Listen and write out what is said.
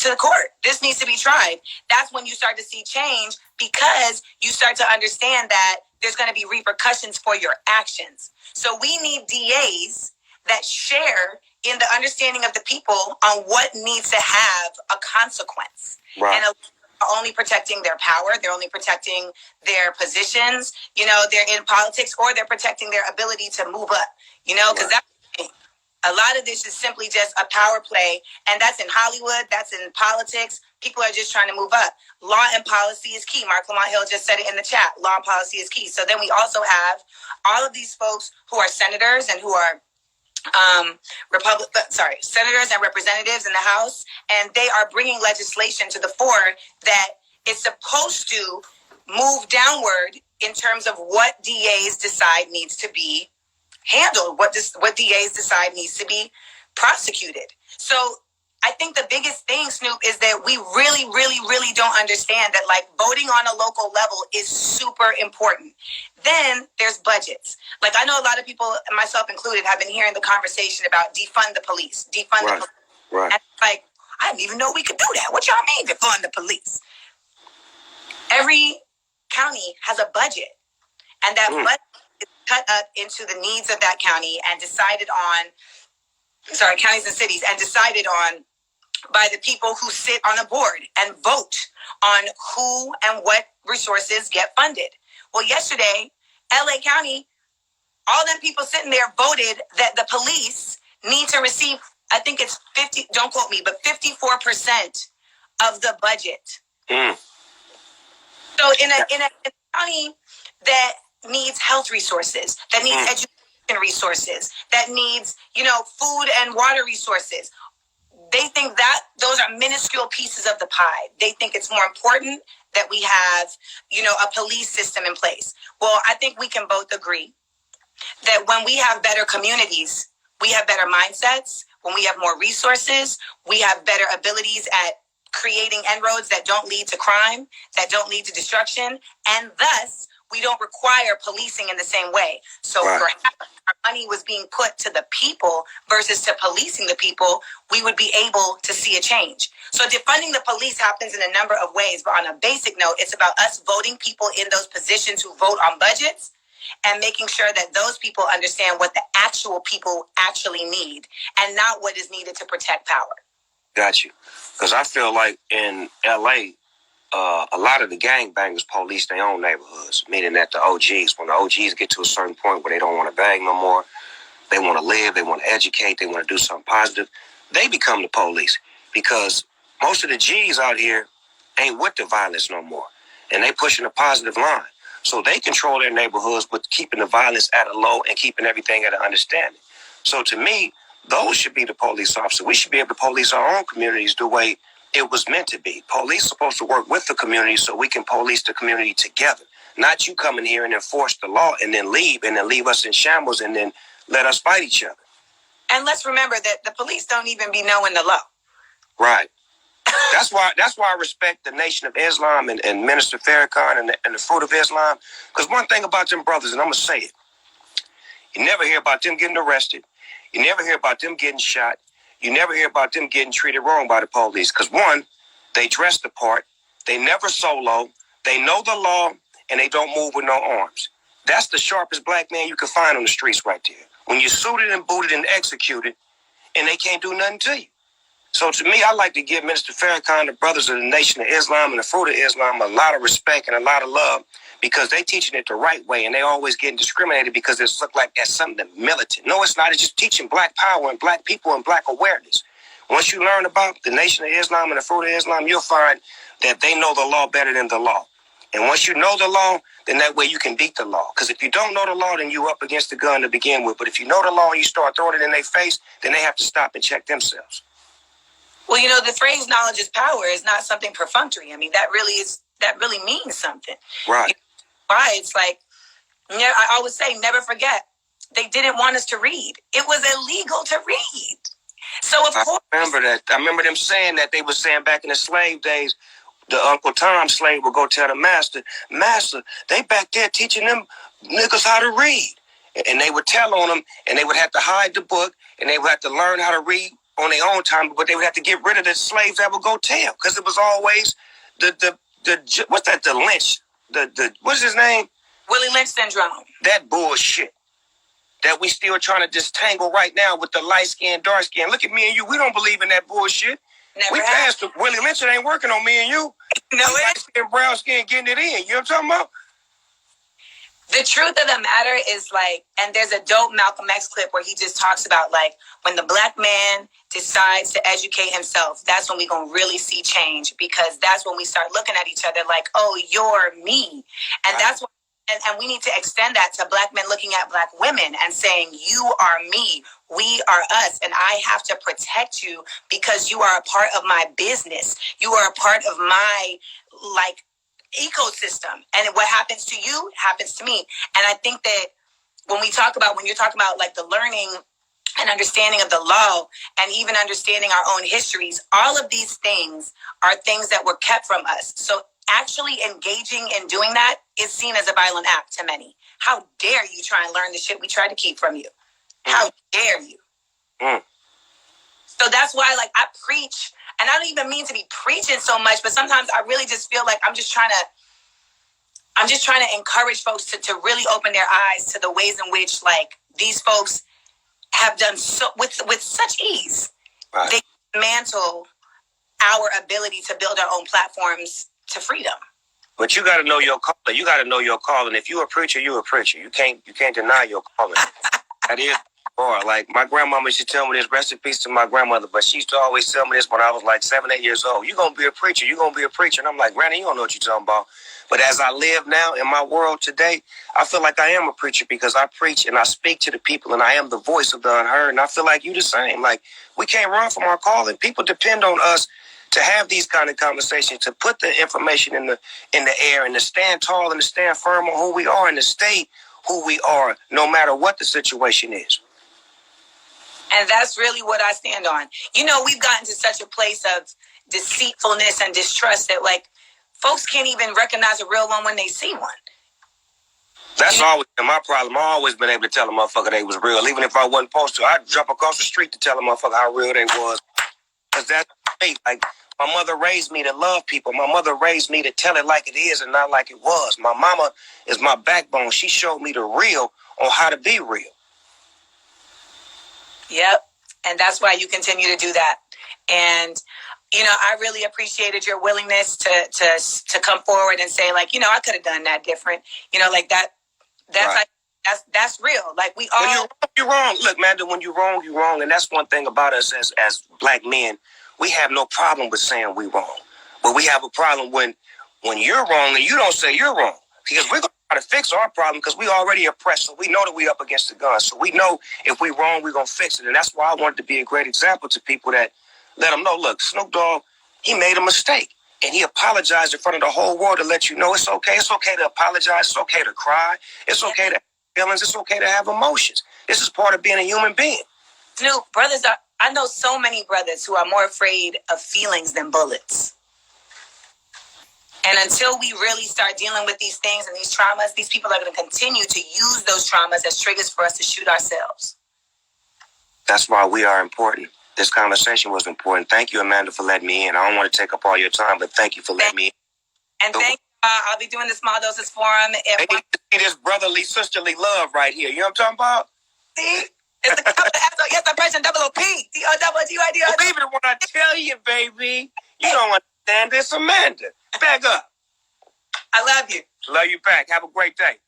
to the court. This needs to be tried. That's when you start to see change, because you start to understand that there's going to be repercussions for your actions. So we need DAs that share in the understanding of the people on what needs to have a consequence. Right. And only protecting their power. They're only protecting their positions. You know, they're in politics, or they're protecting their ability to move up. You know, because that's a lot of this is simply just a power play, and that's in Hollywood, that's in politics. People are just trying to move up. Law and policy is key. Mark Lamont Hill just said it in the chat. Law and policy is key. So then we also have all of these folks who are senators and who are senators and representatives in the House, and they are bringing legislation to the fore that is supposed to move downward in terms of what DAs decide needs to be handled, what DAs decide needs to be prosecuted. So I think the biggest thing, Snoop, is that we really, really, really don't understand that, like, voting on a local level is super important. Then there's budgets. Like, I know a lot of people, myself included, have been hearing the conversation about defund the police. The police. Right. And like, I didn't even know we could do that. What y'all mean, defund the police? Every county has a budget, and that budget is cut up into the needs of that county and decided on, counties and cities, and decided on by the people who sit on a board and vote on who and what resources get funded. Well, yesterday, LA County, all them people sitting there voted that the police need to receive, I think it's 50, don't quote me, but 54% of the budget. So in a county that needs health resources, that needs education resources, that needs, food and water resources, they think that those are minuscule pieces of the pie. They think it's more important that we have, a police system in place. Well, I think we can both agree that when we have better communities, we have better mindsets. When we have more resources, we have better abilities at creating inroads that don't lead to crime, that don't lead to destruction, and thus we don't require policing in the same way. So perhaps our money was being put to the people versus to policing the people, we would be able to see a change. So defunding the police happens in a number of ways, but on a basic note, it's about us voting people in those positions who vote on budgets and making sure that those people understand what the actual people actually need and not what is needed to protect power. Got you. Because I feel like in L.A., a lot of the gangbangers police their own neighborhoods, meaning that the OGs, when the OGs get to a certain point where they don't want to bang no more, they want to live, they want to educate, they want to do something positive, they become the police, because most of the G's out here ain't with the violence no more, and they pushing a positive line. So they control their neighborhoods with keeping the violence at a low and keeping everything at an understanding. So to me, those should be the police officers. We should be able to police our own communities the way it was meant to be. Police are supposed to work with the community so we can police the community together. Not you come in here and enforce the law and then leave us in shambles and then let us fight each other. And let's remember that the police don't even be knowing the law. Right. That's why I respect the Nation of Islam and Minister Farrakhan and the Fruit of Islam. Because one thing about them brothers, and I'm going to say it, you never hear about them getting arrested. You never hear about them getting shot. You never hear about them getting treated wrong by the police. Because one, they dress the part. They never solo. They know the law, and they don't move with no arms. That's the sharpest black man you can find on the streets right there. When you're suited and booted and executed, and they can't do nothing to you. So to me, I like to give Minister Farrakhan, the brothers of the Nation of Islam and the Fruit of Islam, a lot of respect and a lot of love, because they teaching it the right way, and they always getting discriminated because it look like that's something militant. No, it's not. It's just teaching black power and black people and black awareness. Once you learn about the Nation of Islam and the Fruit of Islam, you'll find that they know the law better than the law. And once you know the law, then that way you can beat the law. Because if you don't know the law, then you up against the gun to begin with. But if you know the law and you start throwing it in their face, then they have to stop and check themselves. Well, the phrase knowledge is power is not something perfunctory. I mean, that really means something. Right. Why? It's like, I always say, never forget, they didn't want us to read. It was illegal to read. So, of course. I remember that. I remember them saying that. They were saying back in the slave days, the Uncle Tom slave would go tell the master, they back there teaching them niggas how to read. And they would tell on them, and they would have to hide the book, and they would have to learn how to read on their own time, but they would have to get rid of the slaves that would go tell, because it was always the what's that, the Lynch, the what's his name? Willie Lynch syndrome. That bullshit that we still trying to disentangle right now with the light skin, dark skin. Look at me and you. We don't believe in that bullshit. Never we have. passed the Willie Lynch. It ain't working on me and you. No, light skin, brown skin, getting it in. You know what I'm talking about? The truth of the matter is, like, and there's a dope Malcolm X clip where he just talks about, like, when the black man decides to educate himself, that's when we gonna really see change, because that's when we start looking at each other like, oh, you're me. And that's what, and we need to extend that to black men looking at black women and saying, you are me, we are us, and I have to protect you because you are a part of my business. You are a part of my, like, ecosystem, and what happens to you happens to me. And I think that when you're talking about like the learning and understanding of the law, and even understanding our own histories, all of these things are things that were kept from us. So actually engaging in doing that is seen as a violent act to many. How dare you try and learn the shit we tried to keep from you? How dare you? So that's why, like, I preach, and I don't even mean to be preaching so much, but sometimes I really just feel like I'm just trying to encourage folks to really open their eyes to the ways in which, like, these folks have done so with such ease. Right. They dismantle our ability to build our own platforms to freedom. But you got to know your calling. You got to know your calling. If you're a preacher, you're a preacher. You can't deny your calling. That is. Or like my grandmama used to tell me this, rest in peace to my grandmother, but she used to always tell me this when I was like 7, 8 years old. You're going to be a preacher. You're going to be a preacher. And I'm like, Granny, you don't know what you're talking about. But as I live now in my world today, I feel like I am a preacher because I preach and I speak to the people and I am the voice of the unheard. And I feel like you the same. Like, we can't run from our calling. People depend on us to have these kind of conversations, to put the information in the air and to stand tall and to stand firm on who we are and to stay who we are no matter what the situation is. And that's really what I stand on. You know, we've gotten to such a place of deceitfulness and distrust that, like, folks can't even recognize a real one when they see one. That's always been my problem. I've always been able to tell a motherfucker they was real. Even if I wasn't supposed to, I'd jump across the street to tell a motherfucker how real they was. Because that's me. Like, my mother raised me to love people. My mother raised me to tell it like it is and not like it was. My mama is my backbone. She showed me the real on how to be real. Yep. And that's why you continue to do that. And, you know, I really appreciated your willingness to come forward and say, like, you know, I could have done that different. You know, like that's right. Like, that's real. Like, we all. When you're wrong. Look, man, when you're wrong, you're wrong. And that's one thing about us as black men. We have no problem with saying we're wrong. But we have a problem when you're wrong and you don't say you're wrong. Because we're going to try to fix our problem because we already oppressed. So we know that we up against the gun. So we know if we're wrong, we're going to fix it. And that's why I wanted to be a great example to people that let them know, look, Snoop Dogg, he made a mistake. And he apologized in front of the whole world to let you know it's okay. It's okay to apologize. It's okay to cry. It's okay to have feelings. It's okay to have emotions. This is part of being a human being. Snoop, I know so many brothers who are more afraid of feelings than bullets. And until we really start dealing with these things and these traumas, these people are going to continue to use those traumas as triggers for us to shoot ourselves. That's why we are important. This conversation was important. Thank you, Amanda, for letting me in. I don't want to take up all your time, but thank you for letting me in. And thank you. I'll be doing the Small Doses Forum. They need to see this brotherly, sisterly love right here. You know what I'm talking about? See? It's the yes, oppression, double OP. D-O-double-G-I-D. Believe it when I tell you, baby. You don't understand this, Amanda. Back up. I love you. Love you back. Have a great day.